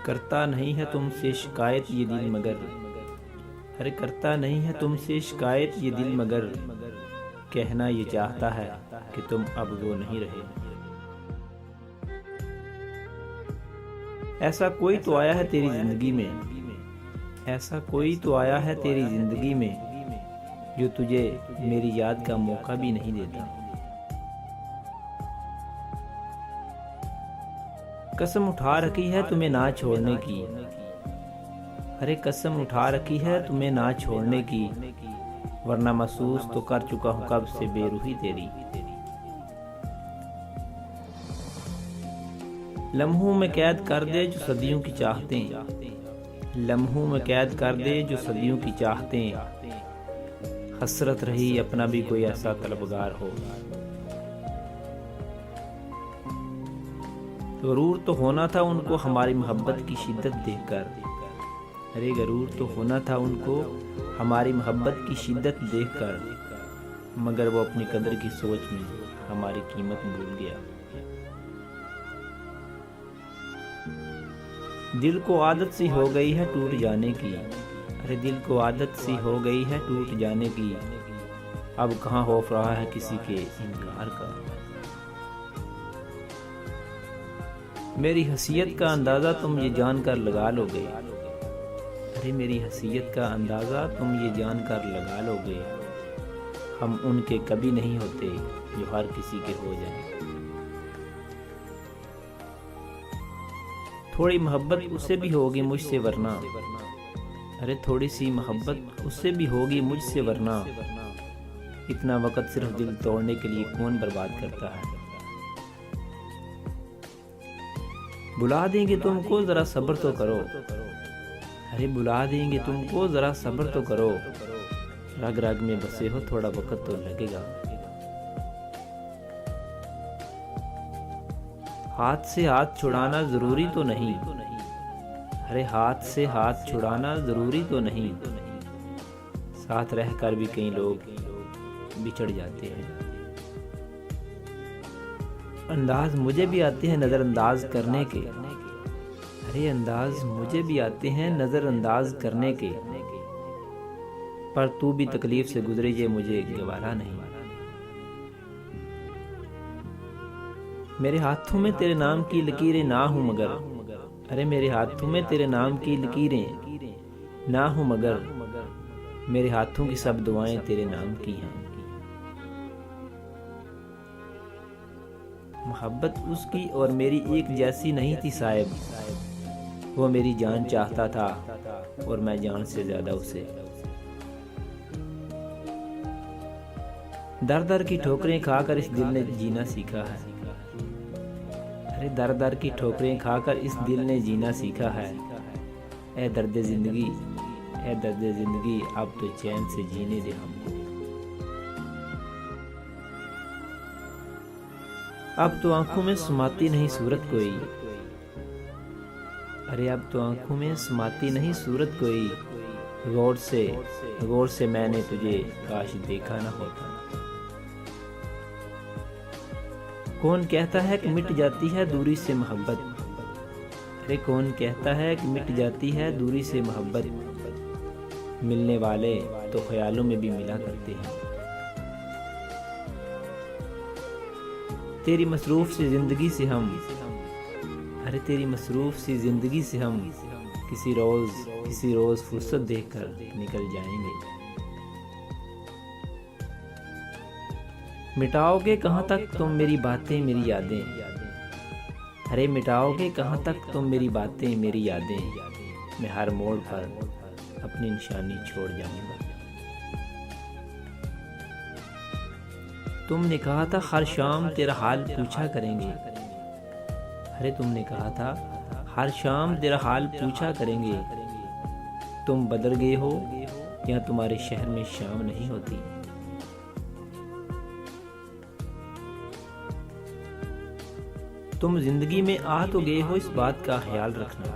करता नहीं है तुमसे शिकायत ये दिल मगर, अरे करता नहीं है तुमसे शिकायत ये दिल मगर, कहना ये चाहता है कि तुम अब वो नहीं रहे। ऐसा कोई तो आया है तेरी जिंदगी में, ऐसा कोई तो आया है तेरी जिंदगी में, जो तुझे मेरी याद का मौका भी नहीं देता। कसम उठा रखी है तुम्हें ना छोड़ने की, अरे कसम उठा रखी है तुम्हें ना छोड़ने की, वरना महसूस तो कर चुका हूँ कब से बेरूही तेरी। लम्हों में कैद कर दे जो सदियों की चाहतें, लम्हों में कैद कर दे जो सदियों की चाहतें, हसरत रही अपना भी कोई ऐसा तलबगार हो। गरूर तो होना था उनको हमारी मोहब्बत की शिद्दत देखकर, अरे गरूर तो होना था उनको हमारी मोहब्बत की शिद्दत देखकर, मगर वो अपनी कदर की सोच में हमारी कीमत भूल गया। दिल को आदत सी हो गई है टूट जाने की, अरे दिल को आदत सी हो गई है टूट जाने की, अब कहाँ खौफ रहा है किसी के इनकार का। मेरी हसीयत का अंदाज़ा तुम ये जानकर लगा लोगे, अरे मेरी हसीयत का अंदाज़ा तुम ये जानकर लगा लोगे, हम उनके कभी नहीं होते जो हर किसी के हो जाए। थोड़ी मोहब्बत उससे भी होगी मुझसे वरना, अरे थोड़ी सी मोहब्बत उससे भी होगी मुझसे वरना, इतना वक्त सिर्फ दिल तोड़ने के लिए कौन बर्बाद करता है। बुला देंगे तुमको जरा सब्र तो करो, अरे बुला देंगे तुमको जरा सब्र तो करो, रग रग में बसे हो थोड़ा वक्त तो लगेगा। हाथ से हाथ छुड़ाना जरूरी तो नहीं, अरे हाथ से हाथ छुड़ाना जरूरी तो नहीं, साथ रहकर भी कई लोग बिछड़ जाते हैं। अंदाज मुझे भी आते हैं नजरअंदाज करने के, अरे अंदाज मुझे भी आते हैं नजरअंदाज करने के, पर तू भी तकलीफ से गुजरे ये मुझे गवारा नहीं। मेरे हाथों में तेरे नाम की लकीरें ना हूं मगर, अरे मेरे हाथों में तेरे नाम की लकीरें ना हूं मगर, मेरे हाथों की सब दुआएं तेरे नाम की हैं। मोहब्बत उसकी और मेरी एक जैसी नहीं थी साहिब, वो मेरी जान चाहता था और मैं जान से ज्यादा उसे। दर दर की ठोकरें खाकर इस दिल ने जीना सीखा है, अरे दर दर की ठोकरें खाकर इस दिल ने जीना सीखा है। ए दर्द जिंदगी, ए दर्द जिंदगी अब तो चैन से जीने दे हमको। अब तो आंखों में समाती नहीं सूरत कोई, अरे अब तो आंखों में समाती नहीं सूरत कोई, गौर से मैंने तुझे काश देखा ना होता। कौन कहता है कि मिट जाती है दूरी से मोहब्बत, अरे कौन कहता है कि मिट जाती है दूरी से मोहब्बत, मिलने वाले तो ख्यालों में भी मिला करते हैं। तेरी मसरूफ सी जिंदगी से हम, अरे तेरी मसरूफ सी जिंदगी से हम किसी रोज फुर्सत देखकर निकल जाएंगे। मिटाओगे कहाँ तक तुम मेरी बातें मेरी यादें, अरे मिटाओगे कहाँ तक तुम मेरी बातें मेरी यादें, मैं हर मोड़ पर अपनी निशानी छोड़ जाऊंगा। तुमने कहा था हर शाम तेरा हाल पूछा करेंगे, अरे तुमने कहा था हर शाम तेरा हाल पूछा करेंगे, तुम बदल गए हो या तुम्हारे शहर में शाम नहीं होती। तुम जिंदगी में आ तो गए हो इस बात का ख्याल रखना,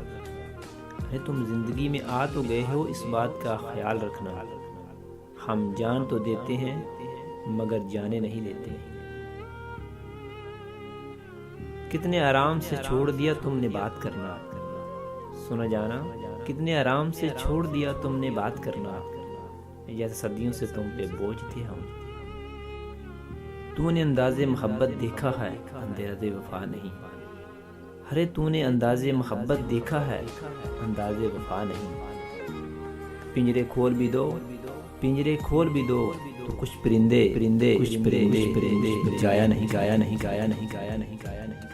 अरे तुम जिंदगी में आ तो गए हो इस बात का ख्याल रखना, हम जान तो देते हैं मगर जाने नहीं देते। कितने आराम से छोड़ दिया तुमने बात करना, सुना जाना, कितने आराम से छोड़ दिया तुमने बात करना, जैसे सदियों से तुम पे बोझ थे हम। तूने अंदाज़े मोहब्बत देखा है, अंदाज़े वफा नहीं। अरे तूने अंदाज़े मोहब्बत देखा है, अंदाज़े वफा नहीं। पिंजरे खोल भी दो, पिंजरे खोल भी दो, तो कुछ परिंदे परिंदे कुछ परिंदे परिंदे गाया नहीं गाया नहीं गाया नहीं गाया नहीं गाया नहीं।